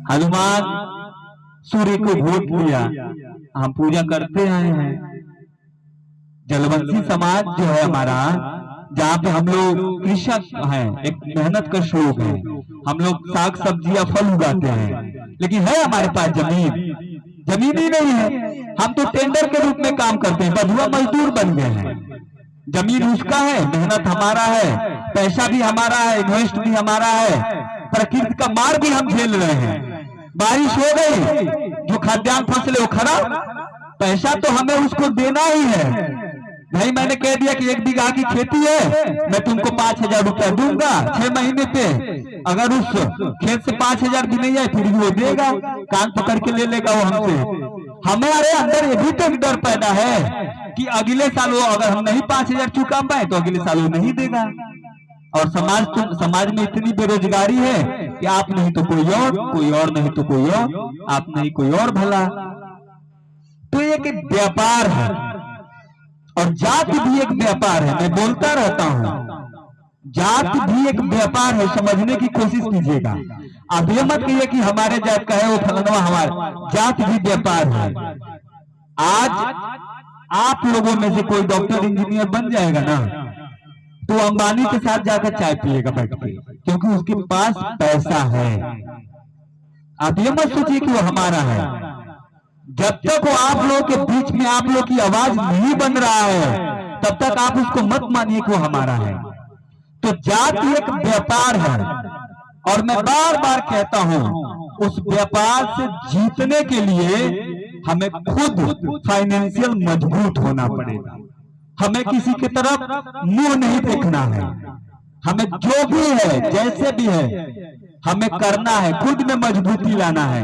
हनुमान सूर्य को वोट दिया, हम पूजा करते आए हैं। जलवंशी समाज जो है हमारा, जहाँ पे हम लोग कृषक हैं, एक मेहनत का श्लोक है, हम लोग साग सब्जियां फल उगाते हैं, लेकिन है हमारे पास जमीन ही नहीं है। हम तो टेंडर के रूप में काम करते हैं, बंधुआ मजदूर बन गए हैं। जमीन उसका है, मेहनत हमारा है, पैसा भी हमारा है, इन्वेस्ट भी हमारा है, प्रकृति का मार भी हम झेल रहे हैं। बारिश हो गई, जो खाद्यान्न फसल है वो खराब, पैसा तो हमें उसको देना ही है। भाई मैंने कह दिया कि 1 बीघा की खेती है, मैं तुमको 5,000 रुपया दूंगा 6 महीने पे। अगर उस खेत से 5,000 भी नहीं आए फिर भी वो देगा, कान पकड़ के ले लेगा वो हमसे। हमारे अंदर ये भी तो डर पैदा है कि अगले साल वो, अगर हम नहीं 5,000 चुका पाए तो अगले साल वो नहीं देगा। और समाज में इतनी बेरोजगारी है कि आप नहीं तो कोई और नहीं तो कोई और, आप नहीं कोई और भला। तो एक व्यापार है, और जाति भी एक व्यापार है। मैं बोलता रहता हूं, जाति भी एक व्यापार है, समझने की कोशिश कीजिएगा। आप ये मत कहिए कि हमारे जात का है वो फलाना, हमारा जाति भी व्यापार है। आज आप लोगों में से कोई डॉक्टर इंजीनियर बन जाएगा ना, तो अंबानी के साथ जाकर चाय पिएगा बैठ के, क्योंकि उसके पास पैसा है। आप ये मत सोचिए कि वो हमारा है। जब तक वो आप लोगों के बीच में आप लोग की आवाज नहीं बन रहा है, तब तक आप उसको मत मानिए कि वो हमारा है। तो जाति एक व्यापार है, और मैं बार बार कहता हूं, उस व्यापार से जीतने के लिए हमें खुद फाइनेंशियल मजबूत होना पड़ेगा। हमें किसी की तरफ मुंह नहीं देखना है। हमें जो भी है, जैसे भी है, हमें करना है, खुद में मजबूती लाना है।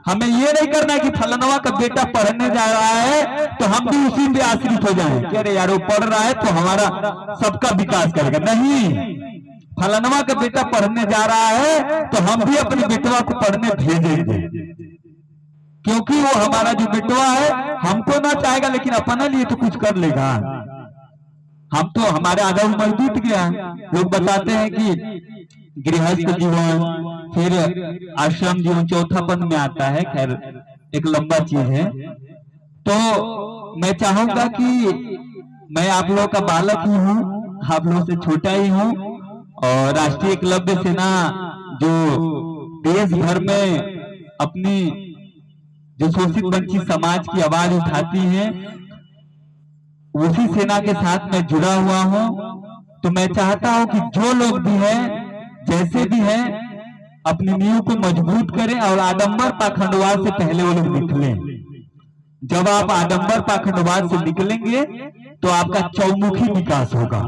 हमें ये नहीं करना है कि फलनवा का बेटा पढ़ने जा रहा है तो हम भी उसी पे आश्रित हो जाएं कि अरे यार वो पढ़ रहा है तो हमारा सबका विकास करेगा। नहीं, फलनवा का बेटा पढ़ने जा रहा है तो हम भी अपने बेटवा को पढ़ने भेजेंगे, क्योंकि वो हमारा जो बेटवा है हमको ना चाहेगा लेकिन अपने लिए तो कुछ कर लेगा। हम तो, हमारे आधा उम्र बीत गया। लोग बताते हैं कि गृहस्थ जीवन, फिर आश्रम जीवन चौथापन में आता है, खैर एक लंबा चीज है। तो मैं चाहूंगा कि मैं आप लोगों का बालक ही हूँ, आप लोगों से छोटा ही हूँ, और राष्ट्रीय एकलव्य सेना जो देश भर में अपनी जो शोषित वंचित समाज की आवाज उठाती है, उसी सेना के साथ मैं जुड़ा हुआ हूँ। तो मैं चाहता हूँ कि जो लोग भी हैं, जैसे भी हैं, अपनी नींव को मजबूत करें और आडंबर पाखंडवाद से पहले वो लोग निकलें। जब आप आडंबर पाखंडवाद से निकलेंगे तो आपका चौमुखी विकास होगा।